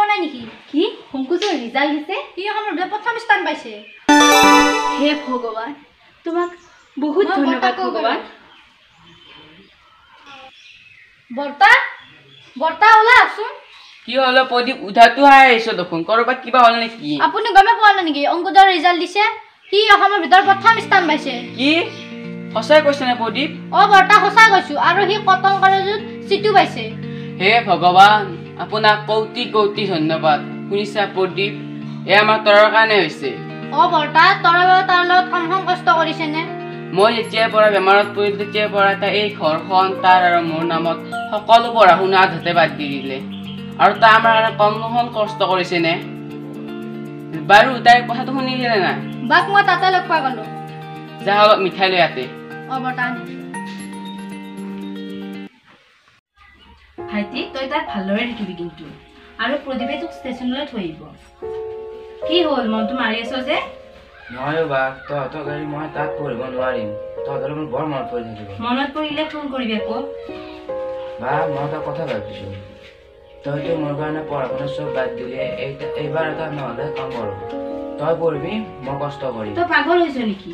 পোৱা নাই নেকি কি অংকুজৰ ৰিজাল্ট দিছে সি আমাৰ প্ৰথম স্থান পাইছে হে ভগৱান তোমাক বহুত ধন্যবাদ ভগৱান বৰ্তা বৰ্তা ওলা আছোন কি হলো প্ৰদীপ উঠাটো আহিছো দেখোন কৰবাত কিবা হল নেকি আপুনি গমে পোৱা নাই নেকি অংকুজৰ ৰিজাল্ট দিছে সি অসমৰ ভিতৰত প্ৰথম স্থান পাইছে কি সঁচাই কৈছে নে প্ৰদীপ বৰ্তা সঁচা কৈছো আৰু সি কটন কলেজত চিটু পাইছে হে ভগৱান আপোনাক কৌটি কৌটি ধন্যবাদ শুনিছা প্ৰদীপ এ আমাৰ তৰৰ কাৰণে হৈছে বৰ্তা তাৰ লগত কম কষ্ট কৰিছে নে মই যেতিয়াৰ পৰা বেমাৰত পৰিল তেতিয়াৰ পৰা তাই এই ঘৰখন তাৰ আৰু মোৰ নামত সকলো পঢ়া শুনা আধাতে বাদ দি দিলে আৰু তাই আমাৰ কাৰণে কম কষ্ট কৰিছে নে বাৰু তাইৰ কথাটো শুনিছিলে নাই বাক মই তাতে লগ পাই গলো যা অলপ মিঠাই লৈ আতে বৰ্তা ভাইটি তই তাক ভালদৰে থাকিবি কিন্তু আৰু প্ৰদীপে তোক ষ্টেচনলৈ থৈ আহিব কি হ'ল মনটো মাৰি আছ যে নহয় বা তহঁতৰ গাড়ী মই তাত পঢ়িব নোৱাৰিম তহঁতৰ মোৰ বৰ মনত পৰি থাকিব মনত পৰিলে ফোন কৰিবি আকৌ বা মই এটা কথা ভাবিছো তইতো মোৰ কাৰণে পঢ়া শুনা চব বাদ দিলে এইবাৰ এটা নহ'লে কাম কৰোঁ তই পঢ়িবি মই কষ্ট কৰিম তই পাগল হৈছ নেকি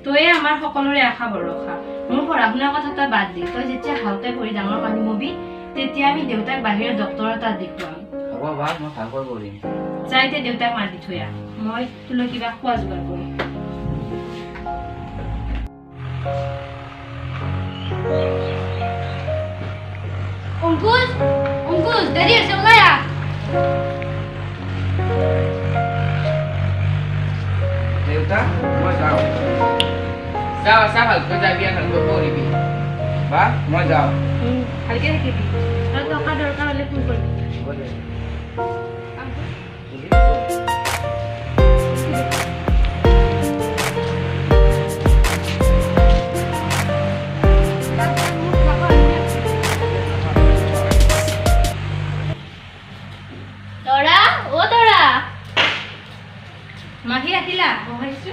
তই আমাৰ সকলোৰে আশা ভৰসা মোৰ পঢ়া শুনাৰ কথা তই বাদ দি তই যেতিয়া ভালকৈ পঢ়ি ডাঙৰ মানুহ হবি তেতিয়া আমি দেউতাক বাহিৰৰ ডক্তৰৰ তাত দেখুৱাম হ'ব বা মই ভালকৈ পঢ়িম যাই এতিয়া দেউতাক মাতি থৈ আহ মই তোলৈ কিবা খোৱা যোগাৰ কৰিম অংকুজ দেৰি হৈছে ওলাই আহ দেউতা মই যাওঁ যা আছা ভালকৈ যাবি আৰু ভালকৈ পঢ়িবি বা মই যাওঁ ভালকে থাকিবি আৰু টকা দৰকাৰ হ'লে ফোন কৰিবি হ'ব দে মাহী আহিলা বহাইছো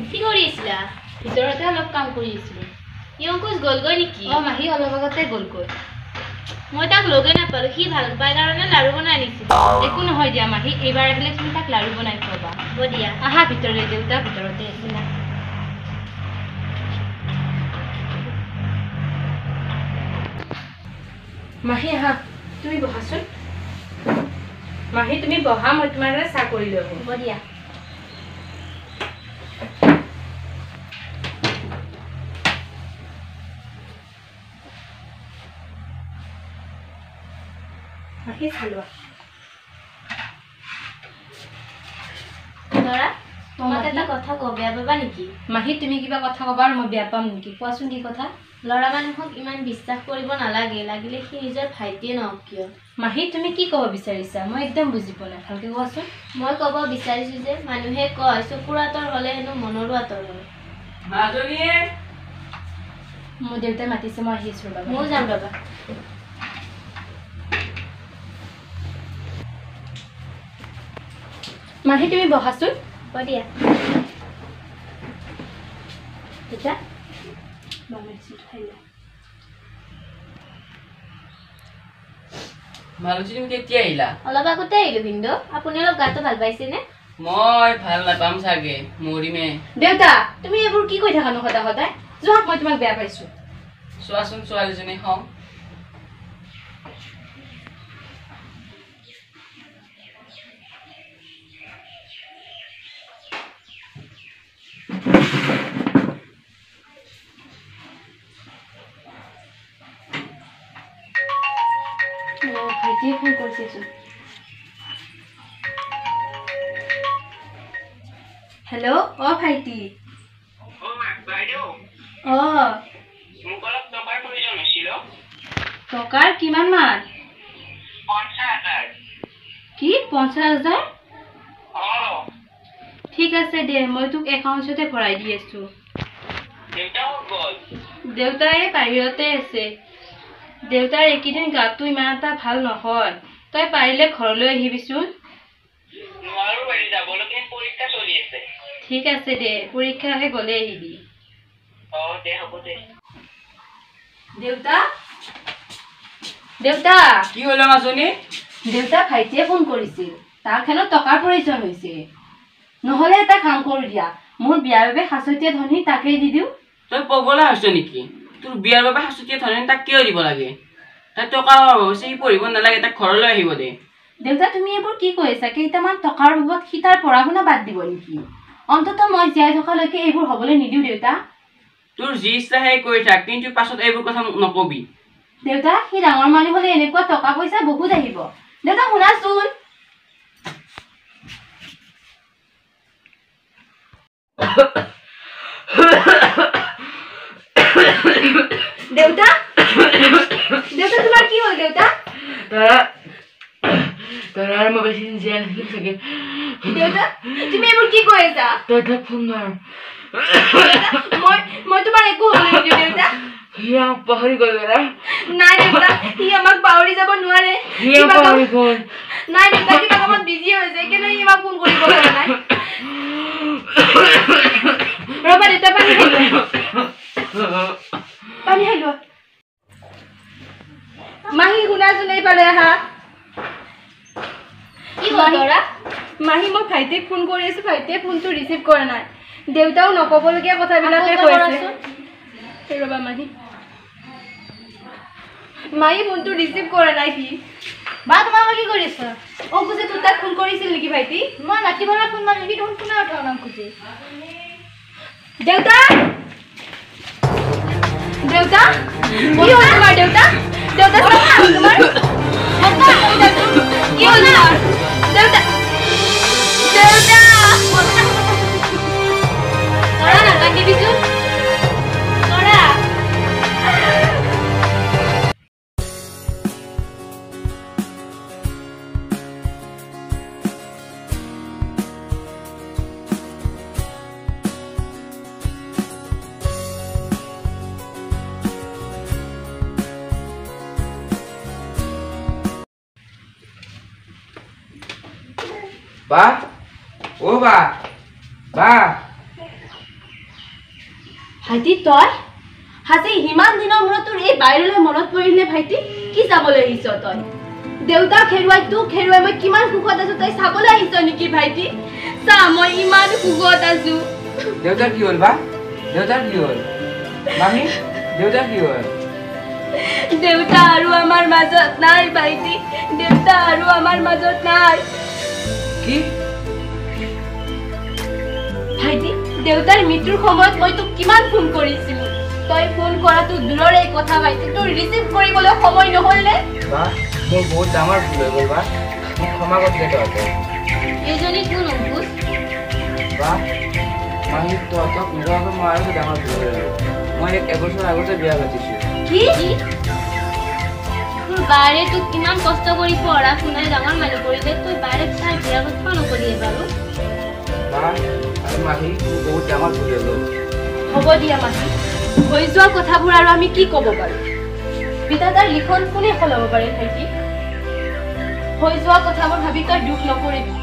কি কৰি আছিলা ভিতৰতে অলপ কাম কৰি আছিলো অংকুশ গ'লগৈ নেকি মাহী অলপ আগতে গ'লগৈ মই তাক লগে নাপালো সি ভাল পাই কাৰণে লাড়ু বনাই আনিছিলো একো নহয় দিয়া মাহী এইবাৰ আহিলে তুমি তাক লাড়ু বনাই খুৱাবা হ'ব দিয়া আহা ভিতৰলৈ দেউতা ভিতৰতে আছিলা মাহী আহা তুমি বহাচোন মাহী তুমি বহা মই তোমাৰ কাৰণে চাহ কৰি লৈ হ'ব দিয়া মাহী চালোৱা ধৰা তোমাক এটা কথা কওঁ বেয়া পাবা নেকি মাহী তুমি কিবা কথা ক'বা আৰু মই বেয়া পাম নেকি কোৱাচোন কি কথা ল'ৰা মানুহক ইমান বিশ্বাস কৰিব নালাগে লাগিলে সি নিজৰ ভাইটিয়ে নহওক কিয় মাহী তুমি কি ক'ব বিচাৰিছা মই একদম বুজি পোৱা নাই ভালকৈ কোৱাচোন মই ক'ব বিচাৰিছো যে মানুহে কয় চকুৰ আঁতৰ হ'লে হেনো মনৰো আঁতৰ হয় মাজনীয়ে মোৰ দেউতাই মাতিছে মই আহি আছো ৰ'বা ময়ো যাম ৰ'বা মাহী তুমি বহাচোন হ'ব দিয়া এতিয়া মালতী তুমি কেতিয়া আহিলা অলপ আগতে আহিলো ভিনদেউ আপুনি অলপ গাটো ভাল পাইছেনে মই ভাল নাপাম চাগে মৰিমে দেউতা তুমি এইবোৰ কি কৈ থাকানো সদায় সদায় যোৱা মই তোমাক বেয়া পাইছো চোৱাচোন ছোৱালীজনী হওঁ ভাইটিয়ে ফোন কৰিছেচোন হেল্ল' ভাইটি টকাৰ কিমান মান কি 50,000 ঠিক আছে দে মই তোক একাউণ্টতে ভৰাই দি আছো দেউতাই বাহিৰতে আছে দেউতাৰ এইকেইদিন গাটো ইমান এটা ভাল নহয় তই পাৰিলে ঘৰলৈ আহিবিচোন ঠিক আছে দে পৰীক্ষা শেষ গ'লে আহিবি দেউতা দেউতা কি হলো মাজনী দেউতা ভাইটিয়ে ফোন কৰিছিল তাক হেনো টকাৰ প্ৰয়োজন হৈছে নহ'লে এটা কাম কৰোঁ দিয়া মোৰ বিয়াৰ বাবে সাঁচতীয়া ধনী তাকেই দি দিওঁ তই পগলা হৈছ নেকি তোৰ বিয়াৰ বাবে সাঁচতীয়া ধনী তাক কিয় দিব লাগে তাই টকাৰ অভাৱ হৈছে সি পঢ়িব নালাগে তাক ঘৰলৈ আহিব দে দেউতা তুমি এইবোৰ কি কৈছা কেইটামান টকাৰ অভাৱত সি তাৰ পঢ়া শুনা বাদ দিব নেকি অন্ততঃ মই জীয়াই থকালৈকে এইবোৰ হ'বলৈ নিদিওঁ দেউতা তোৰ যি ইচ্ছা সেই কৰি থাক কিন্তু পাছত এইবোৰ কথা মোক নকবি দেউতা সি ডাঙৰ মানুহ হ'লে এনেকুৱা টকা পইচা বহুত আহিব দেউতা শুনাচোন দেউতা দেউতা তোমাৰ কি হ'ল দেউতা তাৰা আৰ মই বেশি দিন জীয়াই নাথাকিম চাগে দেউতা তুমি এইবোৰ কি কৈ আছা তই তাক ফোন মাৰ মই তোমাৰ একো হ'বলৈ নিদিওঁ দেউতা সি আমাক পাহৰি গ'ল দাদা নাই দেউতা সি আমাক পাহৰি যাব নোৱাৰে সি আমাক পাহৰি গ'ল নাই দেউতা কিবা কামত বিজি হৈছে কেনে সি আমাক ফোন কৰিব পৰা নাই ৰবা দেউতা পানী খাই লোৱা মাহী শুনাচোন এইফালে আহা কি হ'ল তৰা মাহী মই ভাইটিক ফোন কৰি আছো ভাইটিয়ে ফোনটো ৰিচিভ কৰা নাই দেউতাও নক'বলগীয়া কথাবিলাকে কৈছে ৰবা মাহী ফোনটো ৰিচিভ কৰা নাই সি বা তোমালোকে কি কৰি আছা অংকুশে তোৰ তাক ফোন কৰিছিল নেকি ভাইটি মই ৰাতিপুৱা ফোন মাৰি নেকি দেখোন ফোনে উঠাও না অংকুশে দেউতা দেউতা কি হ'ল তোমাৰ দেউতা দেউতা তোমাৰ কি হ'ল দেউতা দেউতা তৰা নাকান্দিবিচোন তৰা বা ও বা ভাইটি তই হাজি ইমান দিনৰ মূৰত তোৰ এই বাহিৰলৈ মনত পৰিলে ভাইটি কি চাবলৈ আহিছ তই দেউতাক হেৰুৱাই তোক হেৰুৱাই মই কিমান সুখত আছো তই চাবলৈ আহিছ নেকি ভাইটি চা মই ইমান সুখত আছো দেউতাৰ কি হ'ল বা দেউতাৰ কি হ'ল মামী দেউতাৰ কি হ'ল দেউতা আৰু আমাৰ মাজত নাই ভাইটি দেউতা আৰু আমাৰ মাজত নাই কি ভাইটি দেউতাৰ মৃত্যুৰ সময়ত মই তোক কিমান ফোন কৰিছিলো তই ফোন কৰাটো দূৰৰে কথা ভাইটি তোৰ ৰিচিভ কৰিবলৈ সময় নহ'লে বা মোৰ বহুত ডাঙৰ ভুল হৈ গ'ল বা মোক ক্ষমা কৰি দে তহঁতে এইজনী কোন অংকুশ বা মাহী তহঁতক নোকোৱাকৈ মই আৰু ডাঙৰ ভুল হৈ গ'লো মই এবছৰ আগতে বিয়া পাতিছোঁ কি তোৰ বাৰে তোক কিমান কষ্ট কৰি পঢ়া শুনাই ডাঙৰ মানুহ কৰিলে তই বাৰে চাই বিয়া কথা নকৰিয়ে বাৰু বা আৰু মাহী মোৰ বহুত ডাঙৰ ভুল হৈ গ'ল হ'ব দিয়া মাহী হৈ যোৱা কথাবোৰ আৰু আমি কি ক'ব পাৰোঁ বিধাতাৰ লিখন কোনে সলাব পাৰে ভাইটি হৈ যোৱা কথাবোৰ ভাবি তই দুখ নকৰিবি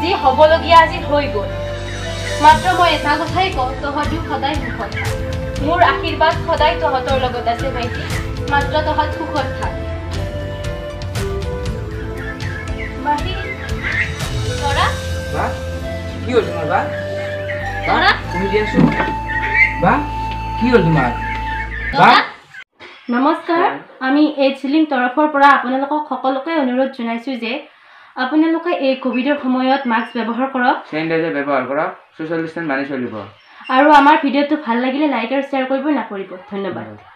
যি হ'বলগীয়া আজি হৈ গ'ল মাত্ৰ মই এটা কথাই কওঁ তহঁতিও সদায় সুখত থাক মোৰ আশীৰ্বাদ সদায় তহঁতৰ লগত আছে ভাইটি মাত্ৰ তহঁত সুখত থাক মাহী তৰা বা কি হ'ল তোমাৰ বা তৰা তুমি দিয়াছো বা কি হ'ল তোমাৰ বা তৰা নমস্কাৰ আমি এইডছ লিংক তৰফৰ পৰা আপোনালোকক সকলোকে অনুৰোধ জনাইছোঁ যে আপোনালোকে এই কোভিডৰ সময়ত মাস্ক ব্যৱহাৰ কৰক চেনিটাইজাৰ ব্যৱহাৰ কৰক ছ'চিয়েল ডিষ্টেন্স মানি চলিব আৰু আমাৰ ভিডিঅ'টো ভাল লাগিলে লাইক আৰু শ্বেয়াৰ কৰিব নাপাহৰিব ধন্যবাদ